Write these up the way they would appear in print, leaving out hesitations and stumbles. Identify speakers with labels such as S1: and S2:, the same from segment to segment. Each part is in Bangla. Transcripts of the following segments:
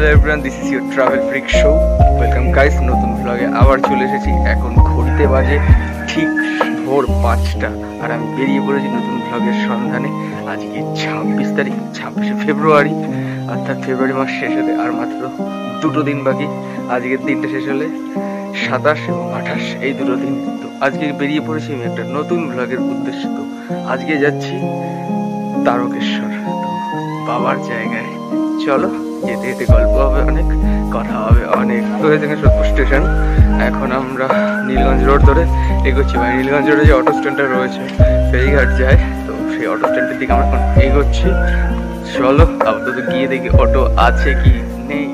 S1: Hello everyone, this is your travel freak show. Welcome guys, নতুন ব্লগে আবার চলে এসেছি। এখন ঘড়িতে বাজে ঠিক ভোর 5টা আর আমি বেরিয়ে পড়েছি নতুন ব্লগের সন্ধানে। আজকে 26 তারিখ, 26শে ফেব্রুয়ারি, অর্থাৎ ফেব্রুয়ারি মাস শেষ হতে আর মাত্র 2টো দিন বাকি। আজকের দিনটা শেষ হলে 27 এবং 28 এই 2টো দিন। তো আজকে বেরিয়ে পড়েছি আমি একটা নতুন ব্লগের উদ্দেশ্যে। তো আজকে যাচ্ছি তারকেশ্বর, বাবার জায়গায়। চলো, যেতে যেতে গল্প হবে অনেক, কথা হবে অনেক। তো এখানে সোদপুর স্টেশন, এখন আমরা নীলগঞ্জ রোড ধরে এগোচ্ছি। ভাই, নীলগঞ্জ রোডে যে অটো স্ট্যান্ডটা রয়েছে, ফেরিঘাট যায়, তো সেই অটো স্ট্যান্ডের দিকে আমরা এখন এগোচ্ছি। চলো আপাতত গিয়ে দেখি অটো আছে কি নেই।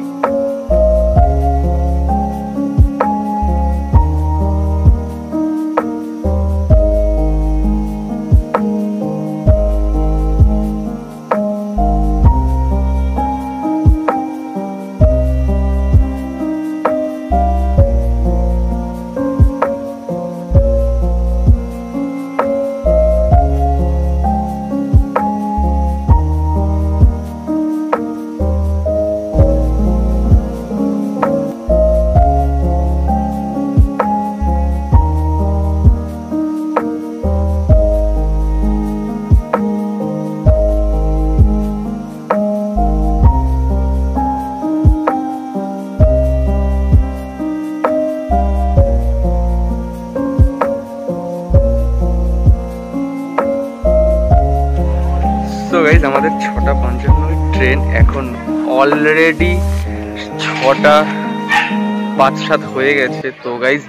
S1: তো গাইজ, আমাদের 6:55 ট্রেন, এখন অলরেডি 6:05-7 হয়ে গেছে। তো গাইজ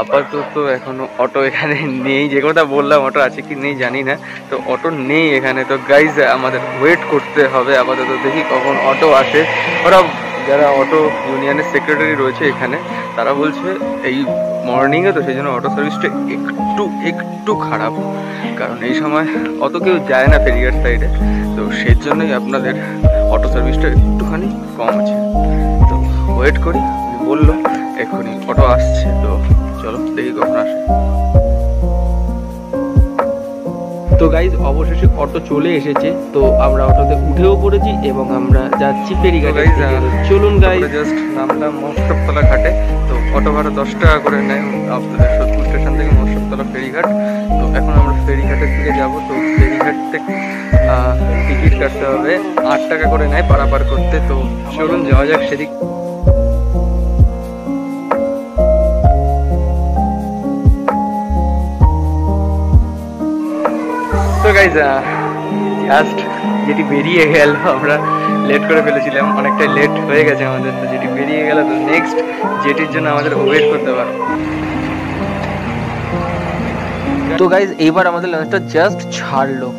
S1: আপাতত এখনো অটো এখানে নেই। যে কথা বললাম, অটো আছে কি নেই জানি না, তো অটো নেই এখানে। তো গাইজ আমাদের ওয়েট করতে হবে আপাতত, দেখি কখন অটো আসে। ওরা যারা অটো ইউনিয়নের সেক্রেটারি রয়েছে এখানে, তারা বলছে এই মর্নিংয়ে তো সেই জন্য অটো সার্ভিসটা একটু খারাপ, কারণ এই সময় অত কেউ যায় না ফেরিঘাট সাইডে, তো সেই জন্যই আপনাদের অটো সার্ভিসটা একটুখানি কম আছে। তো ওয়েট করি, বললো এক্ষুনি অটো আসছে, তো চলো দেখি কখন আসে। তো গাইজ অবশেষে অটো চলে এসেছে, তো আমরা অটোতে উঠেও পড়েছি এবং আমরা যাচ্ছি ফেরিঘাটে। চলুন গাইজ, জাস্ট নামলাম মহসবতলা ঘাটে। তো অটো ভাড়া 10 টাকা করে নেয় আপনাদের সোদপুর স্টেশন থেকে মহসবতলা ফেরিঘাট। তো এখন আমরা ফেরিঘাটের দিকে যাব। তো ফেরিঘাট থেকে টিকিট কাটতে হবে, 8 টাকা করে নেয় পারাপার করতে। তো চলুন যাওয়া যাক সেদিক। তো গাইজ জাস্ট যেটি বেরিয়ে গেল, আমরা লেট করে ফেলেছিলাম, অনেকটাই লেট হয়ে গেছে আমাদের। তো যেটি বেরিয়ে গেল, তো নেক্সট যেটির জন্য আমাদের ওয়েট করতে পারবো। তো গাইজ এইবার আমাদের লঞ্চটা জাস্ট ছাড়লো।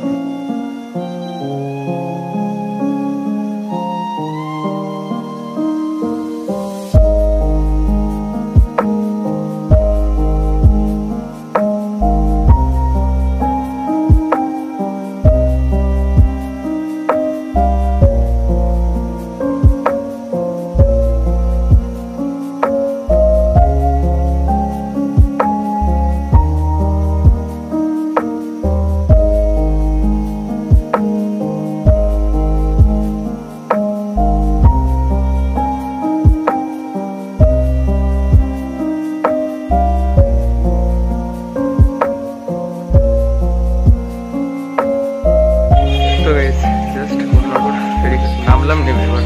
S1: নামলাম, নেমে এবার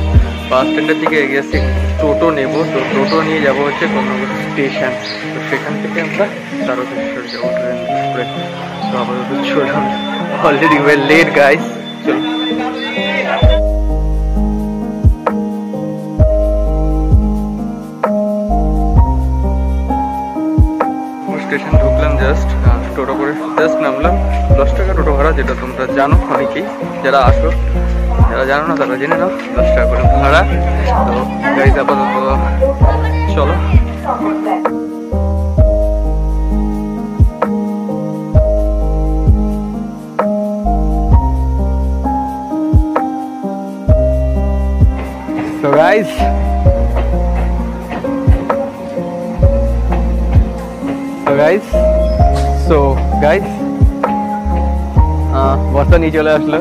S1: বাস স্ট্যান্ডের দিকে এগিয়েছি, টোটো নেবো। তো টোটো নিয়ে যাবো হচ্ছে কোন্নগর স্টেশন। তো সেখান থেকে আমরা তারকেশ্বর যাবো ট্রেন করে। তো আপাতত চলুন, অলরেডি ওয়েল লেট গাইস, চলুন। স্টেশন ঢুকলাম, জাস্ট টোটো করে জাস্ট নামলাম। 10 টাকা টোটো ভাড়া, যেটা তোমরা জানো অনেকেই, যারা আসো। যারা জানো না তারা জেনে নাও, 10 টাকা করে ভাড়া। তো গাইজ আপাতত চলো। So guys, বস্তা নিয়ে চলে আসলো।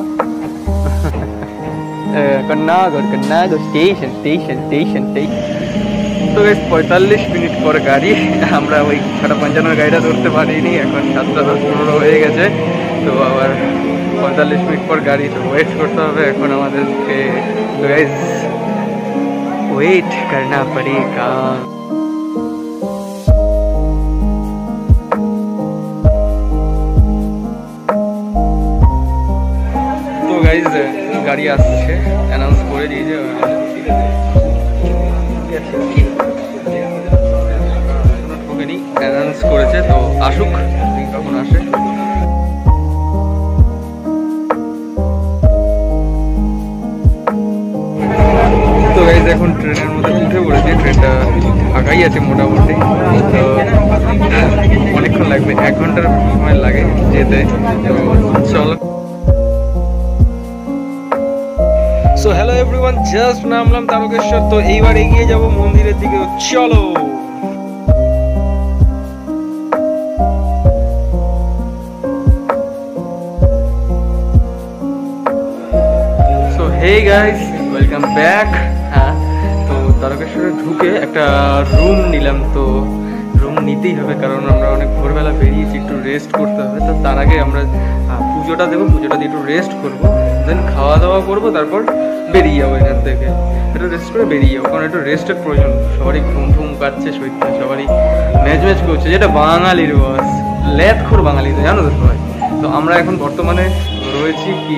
S1: Kanyagarh station station station station. তো গাইস 45 মিনিট পর গাড়ি, আমরা ওই 6:55 গাড়িটা ধরতে পারিনি, এখন 7:10-15 হয়ে গেছে। তো আবার 45 মিনিট পর গাড়ি, তো ওয়েট করতে হবে এখন আমাদেরকে। তো গাইস ওয়েট করনা পড়েগা। তো গাইস গাড়ি আসছে, অ্যানাউন্স করে দিয়েছে, অ্যানাউন্স করেছে, তো আসুক, কখন আসে। তো গাইস এখন ট্রেনের মধ্যে উঠে পড়েছে, ট্রেনটা ফাঁকাই আছে মোটামুটি। তো অনেকক্ষণ লাগবে, 1 ঘন্টার সময় লাগে যেতে। তো চলো। সো হ্যালো এভরিওয়ান, জাস্ট নামলাম তারকেশ্বর। তো এইবার এগিয়ে যাব মন্দিরের দিকে, চলো। So hey guys, welcome back. হ্যাঁ, তো তারকেশ্বরে ঢুকে একটা রুম নিলাম। তো রুম নিতেই হবে, কারণ আমরা অনেক ভোরবেলা বেরিয়েছি, একটু রেস্ট করতে হবে। তো তার আগে আমরা পুজোটা দেবো, পুজোটা দিয়ে একটু রেস্ট করবো, দেন খাওয়া দাওয়া করবো, তারপর বেরিয়ে যাবো এখান থেকে। একটু রেস্ট করে বেরিয়ে যাবো, কারণ একটু রেস্টের প্রয়োজন। সবারই ঘুম ঘুম কাটছে, শরীরটা সবারই ম্যাচ ম্যাচ করছে, যেটা বাঙালির বাস, ল্যাথখোর বাঙালিতে, জানো তো সবাই। তো আমরা এখন বর্তমানে রয়েছি কি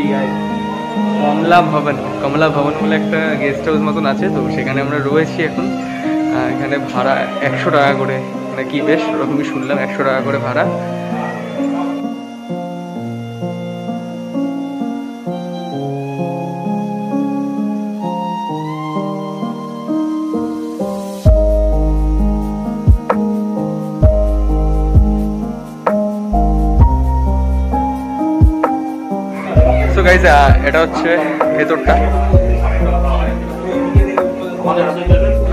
S1: কমলা ভবন বলে একটা গেস্ট হাউস মতন আছে। তো সেখানে আমরা রয়েছি এখন। এখানে ভাড়া 100 টাকা করে, নাকি বেশ ওরকমই শুনলাম, 100 টাকা করে ভাড়া। গাইস এটা হচ্ছে ভেতরটা,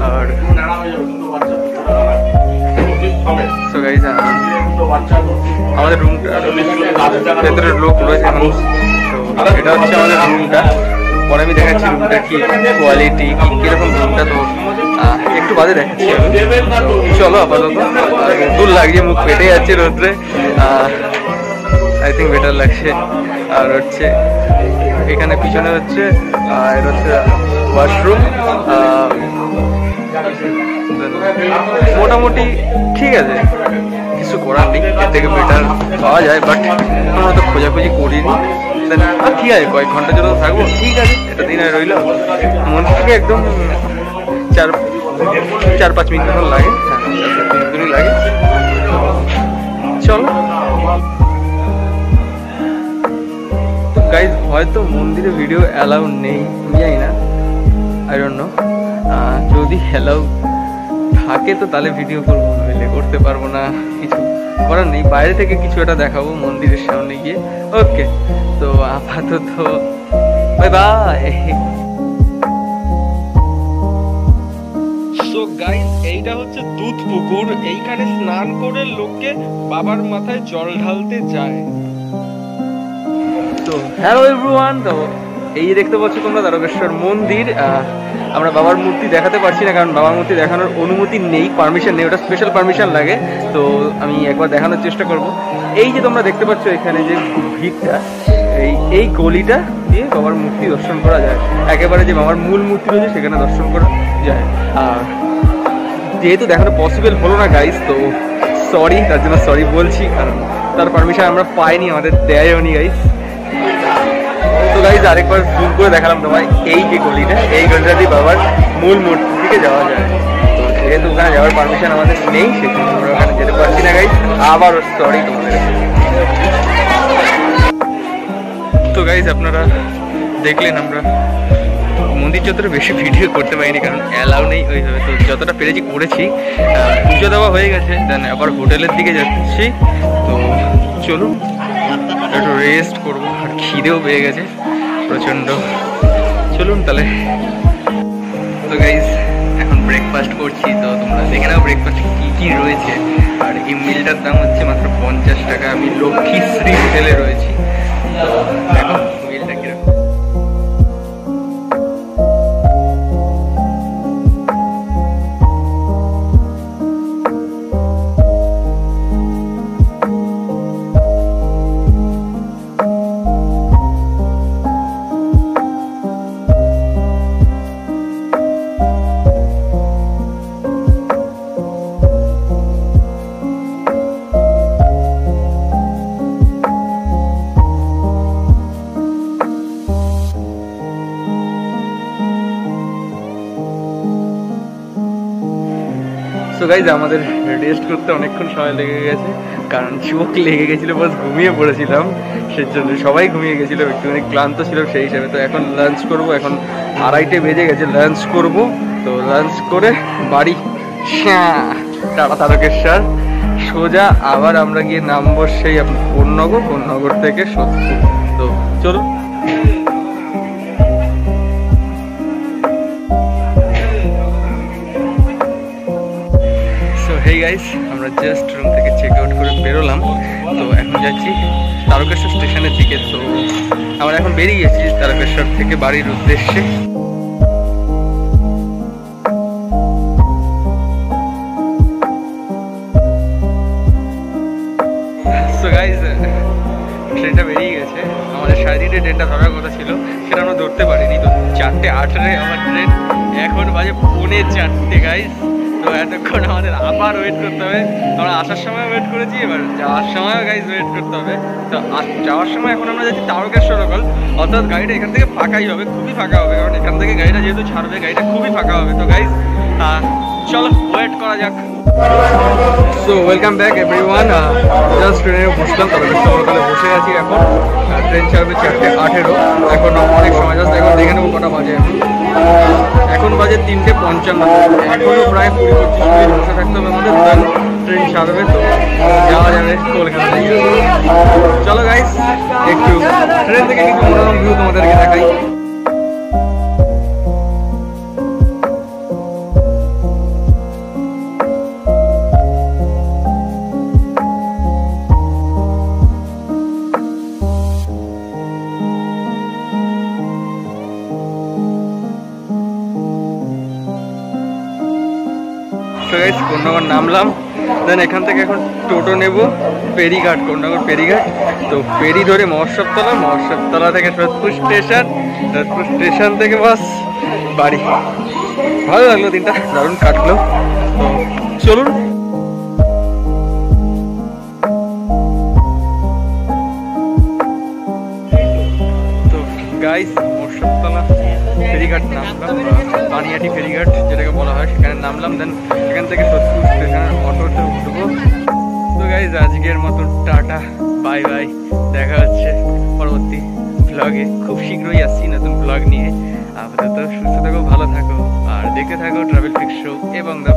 S1: আর সো গাইস আমাদের রুমটা, ভেতরের লোক রয়েছে এখন। তো এটা হচ্ছে আমাদের রুমটা, পরে আমি দেখাচ্ছি রুমটা কি কোয়ালিটি, কিরকম রুমটা। তো একটু বাদে দেখাচ্ছি আমি। চলো আপাতত, দূর লাগছে, মুখ ফেটে যাচ্ছে রোদ্রে, আই থিঙ্ক বেটার লাগছে। আর হচ্ছে এখানে পিছনে হচ্ছে এটা হচ্ছে ওয়াশরুম, মোটামুটি ঠিক আছে, কিছু করার নেই, এর থেকে বেটার পাওয়া যায়, বাট আমরা তো খোঁজাখুঁজি করিনি। ঠিক আছে, কয়েক ঘন্টার জন্য থাকবো, ঠিক আছে, এটা দিন রইল। মন থেকে একদম 4-5 মিনিট মতন লাগে, হ্যাঁ 4-5 মিনিট লাগে। চলো। গাইজ হয়তো মন্দিরে ভিডিও অ্যালাউ নেই, আমি জানি না, আই ডোন্ট নো। যদি অ্যালাউ থাকে তো তাহলে ভিডিও করবো, নইলে করতে পারবো না, কিছু করার নেই। বাইরে থেকে কিছু একটা দেখাবো মন্দিরের সামনে গিয়ে। ওকে, তো আপাতত বাই বাই। সো গাইজ এইটা হচ্ছে দুধ পুকুর, এইখানে স্নান করে লোকে বাবার মাথায় জল ঢালতে যায়। তো হ্যালো এভরিওয়ান, তো এই দেখতে পাচ্ছ তোমরা তারকেশ্বর মন্দির। আমরা বাবার মূর্তি দেখাতে পারছি না, কারণ বাবার মূর্তি দেখানোর অনুমতি নেই, পারমিশন নেই, ওটা স্পেশাল পারমিশন লাগে। তো আমি একবার দেখানোর চেষ্টা করব। এই যে তোমরা দেখতে পাচ্ছ এখানে যে ভিড়টা, এই গলিটা দিয়ে বাবার মূর্তি দর্শন করা যায়। একেবারে যে বাবার মূল মূর্তি রয়েছে সেখানে দর্শন করা যায়। আর যেহেতু দেখানো পসিবল হলো না গাইস, তো সরি, তার জন্য সরি বলছি, কারণ তার পারমিশন আমরা পাইনি, আমাদের দেয়ও নি গাইস। তো গাইজ আরেকবার জুম করে দেখালাম তোমায়, এই যে গলিটা, এই গলিটা দিয়ে বাবার মূল মূর্তির দিকে যাওয়া যায়। তো যেহেতু ওখানে যাওয়ার পারমিশন আমাদের নেই, সেজন্য আমরা ওখানে যেতে পারছি না গাইজ, আবার সরি তোমাদের। তো গাইজ আপনারা দেখলেন, আমরা মন্দির যতটা বেশি ভিডিও করতে পারিনি, কারণ অ্যালাউ নেই ওইভাবে। তো যতটা পেরেছি করেছি, পুজো দেওয়া হয়ে গেছে, দেন আবার হোটেলের দিকে যাচ্ছি। তো চলুন একটু রেস্ট করবো, আর খিদেও পেয়ে গেছে প্রচণ্ড। চলুন তাহলে। তো গাইজ এখন ব্রেকফাস্ট করছি, তো তোমরা দেখে নাও ব্রেকফাস্টে কী কী রয়েছে। আর এই মিলটার দাম হচ্ছে মাত্র 50 টাকা। আমি লক্ষ্মীশ্রী হোটেলে রয়েছি, তো দেখো মিলটা কীরকম। সো গাইজ আমাদের রেস্ট করতে অনেকক্ষণ সময় লেগে গেছে, কারণ চোখ লেগে গেছিলো, বাস ঘুমিয়ে পড়েছিলাম, সেই জন্য সবাই ঘুমিয়ে গেছিলো, একটুখানি ক্লান্ত ছিল সেই হিসাবে। তো এখন লাঞ্চ করব, এখন 2:30 বেজে গেছে, লাঞ্চ করব। তো লাঞ্চ করে বাড়ি টাটা তারকেশ্বর সোজা আবার আমরা গিয়ে নামবো সেই কোন্নগর থেকে সোদপুর। তো চলুন। হেই গাইস, আমরা জাস্ট রুম থেকে চেক আউট করে বেরোলাম। তো এখন যাচ্ছি তারকেশ্বর স্টেশনের দিকে। তো আমরা এখন বেরিয়ে গেছি তারকেশ্বর থেকে বাড়ির উদ্দেশ্যে। সো গাইস, ট্রেনটা বেরিয়ে গেছে। আমাদের 3:30 ট্রেনটা ধরার কথা ছিল, সেটা আমরা ধরতে পারিনি। তো 4:08 আমার ট্রেন, এখন বাজে 3:45 গাইস। তো এতক্ষণ আমাদের আবার ওয়েট করতে হবে। আমরা আসার সময় ওয়েট করেছি, এবার যাওয়ার সময়ও গাইজ ওয়েট করতে হবে। তো যাওয়ার সময় এখন আমরা যাচ্ছি তারকেশ্বর লোকাল, অর্থাৎ গাড়িটা এখান থেকে ফাঁকাই হবে, খুবই ফাঁকা হবে, কারণ এখান থেকে গাড়িটা যেহেতু ছাড়বে গাড়িটা খুবই ফাঁকা হবে। তো গাইজ চলো ওয়েট করা যাক। So welcome back everyone. Just ট্রেনে বসলাম, তারকেশ্বর লোকালে বসে আছি এখন। ট্রেন ছাড়বে 4:18। এখন অনেক সময়, জাস্ট এখন দেখে নেবো কটা বাজে। এখন বাজে 3:55। এখনো প্রায় 20-25 মিনিট বসে থাকতে হবে আমাদের, দেন ট্রেন ছাড়বে। তো যাওয়া যাবে কলকাতা। চলো গাইস, একটু ট্রেন থেকে কিছু মনোরম ভিউ তোমাদেরকে দেখাই। কোন্নগর নামলাম, দেন এখান থেকে এখন টোটো নেব ফেরিঘাট, কোন্নগর ফেরিঘাট। তো ফেরি ধরে মহোৎসবতলা থেকে সোদপুর স্টেশন থেকে বাস বাড়ি। ভালো লাগলো, দিনটা দারুণ কাটলো। তো চলুন। তো গাইস, মহোৎসবতলা ফেরিঘাট নামলাম, পানিহাটি ফেরিঘাট যেটাকে বলা হয়, সেখানে নামলাম। দেন এখান থেকে সোদপুর স্টেশনের অটোতে উঠবো। তো গাইজ আজকের মতন টাটা, বাই বাই, দেখা হচ্ছে পরবর্তী ব্লগে। খুব শীঘ্রই আসছি নতুন ব্লগ নিয়ে। আপাতত সুস্থ থাকো, ভালো থাকো, আর দেখতে থাকো ট্রাভেল ফ্রিক্স শো এবং দ্য